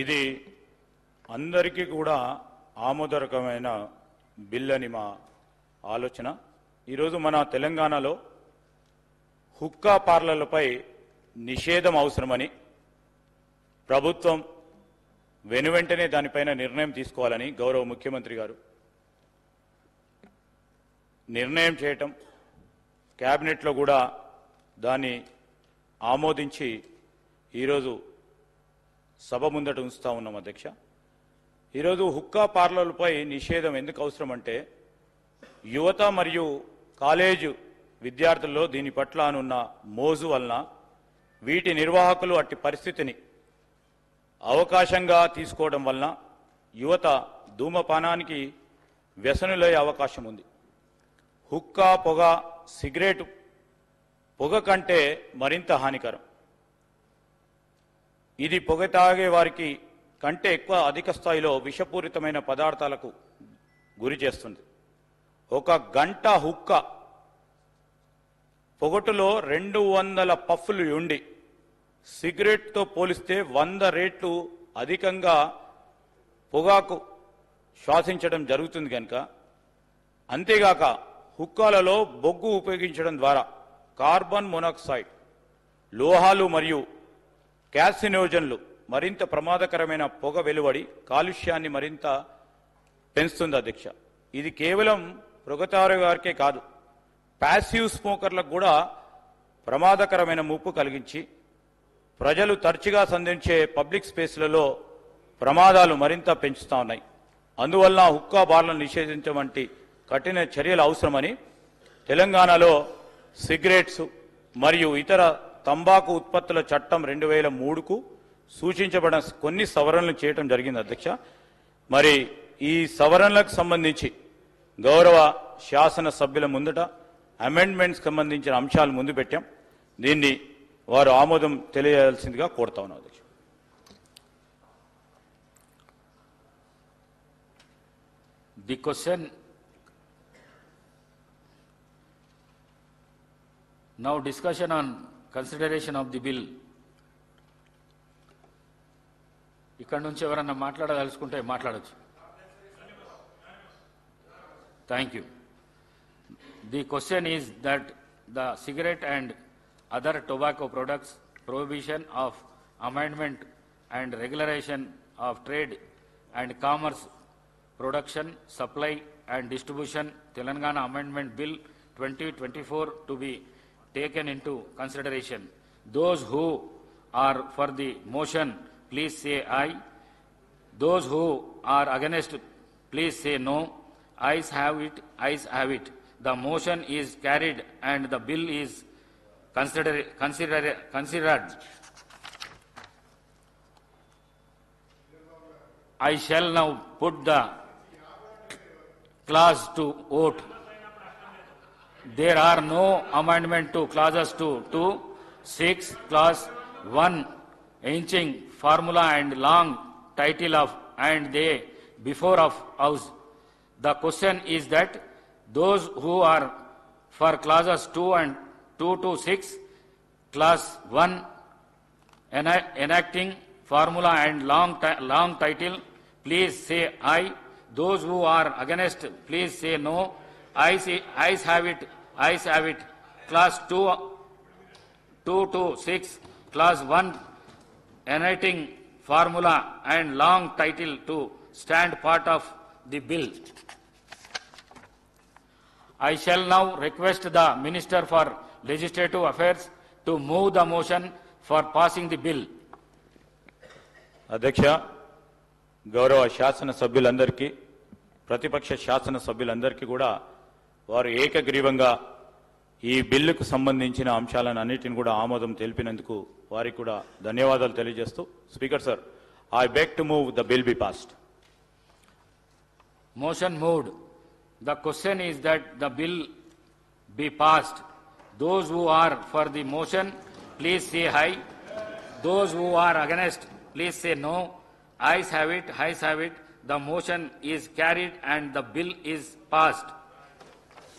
ఇది అందరికీ కూడా ఆమోదకరమైన బిల్ అని మా ఆలోచన. ఈరోజు మన తెలంగాణలో హుక్కా పార్లర్లపై నిషేధం అవసరమని ప్రభుత్వం వెనువెంటనే దానిపైన నిర్ణయం తీసుకోవాలని గౌరవ ముఖ్యమంత్రి గారు నిర్ణయం చేయటం, కేబినెట్లో కూడా దాన్ని ఆమోదించి ఈరోజు సభ ముందట ఉంచుతా ఉన్నాం అధ్యక్ష. ఈరోజు హుక్కా పార్లర్లపై నిషేధం ఎందుకు అవసరం అంటే యువత మరియు కాలేజు విద్యార్థుల్లో దీని పట్ల అనున్న మోజు వలన వీటి నిర్వాహకులు అట్టి పరిస్థితిని అవకాశంగా తీసుకోవడం వలన యువత ధూమపానానికి వ్యసనులయ్యే అవకాశం ఉంది. హుక్కా పొగ సిగరెట్ పొగ కంటే మరింత హానికరం. ఇది పొగ తాగే వారికి కంటే ఎక్కువ అధిక స్థాయిలో విషపూరితమైన పదార్థాలకు గురి చేస్తుంది. ఒక గంట హుక్క పొగటులో 200 పఫ్ఫులు ఉండి సిగరెట్తో పోలిస్తే 100 రెట్లు అధికంగా పొగాకు శ్వాసించడం జరుగుతుంది కనుక, అంతేగాక హుక్కాలలో బొగ్గు ఉపయోగించడం ద్వారా కార్బన్ మోనాక్సైడ్, లోహాలు మరియు క్యాసినోజన్లు మరింత ప్రమాదకరమైన పొగ వెలువడి కాలుష్యాన్ని మరింత పెంచుతుంది అధ్యక్ష. ఇది కేవలం పొగతారు గారికే కాదు, ప్యాసివ్ స్మోకర్లకు కూడా ప్రమాదకరమైన ముప్పు కలిగించి ప్రజలు తరచుగా సంధించే పబ్లిక్ స్పేస్లలో ప్రమాదాలు మరింత పెంచుతా ఉన్నాయి. అందువల్ల హుక్కా బార్లను నిషేధించడం వంటి కఠిన చర్యలు అవసరమని తెలంగాణలో సిగరెట్స్ మరియు ఇతర తంబాకు ఉత్పత్తుల చట్టం 2003కు సూచించబడిన కొన్ని సవరణలు చేయడం జరిగింది అధ్యక్ష. మరి ఈ సవరణలకు సంబంధించి గౌరవ శాసన సభ్యుల ముందట అమెండ్మెంట్స్ సంబంధించిన అంశాలు ముందు పెట్టాం. దీన్ని వారు ఆమోదం తెలియజేయాల్సిందిగా కోరుతా ఉన్నాం అధ్యక్ష. The question now, discussion on consideration of the bill. ఇక్కడ నుంచి ఎవరన్నా మాట్లాడదలుచుకుంటే మాట్లాడచ్చు. Thank you. The question is that the cigarette and other tobacco products prohibition of amendment and regulation of trade and commerce, production, supply and distribution, Telangana Amendment Bill 2024 to be taken into consideration. Those who are for the motion, please say aye. Those who are against, please say no. Ayes have it, ayes have it. The motion is carried and the bill is considered. I shall now put the clause to vote. There are no amendment to clauses 2 to 6, clause 1, ancient formula and long title of and they before of house. The question is that those who are for clauses 2 and 2 to 6, clause 1, enacting formula and long title, please say aye. Those who are against, please say no. Ayes have it, ayes have it. Clause 2 to 6, clause 1, enacting formula and long title to stand part of the bill. I shall now request the Minister for Legislative Affairs to move the motion for passing the bill. అధ్యక్ష, గౌరవ శాసన సభ్యులందరికీ, ప్రతిపక్ష శాసన సభ్యులందరికీ కూడా వారు ఏకగ్రీవంగా ఈ బిల్లుకు సంబంధించిన అంశాలను అన్నిటిని కూడా ఆమోదం తెలిపినందుకు వారికి కూడా ధన్యవాదాలు తెలియజేస్తూ, speaker sir, I beg to move the bill be passed. Motion moved. The question is that the bill be passed. Those who are for the motion, please say aye. Those who are against, please say no. Ayes have it, ayes have it. The motion is carried and the bill is passed.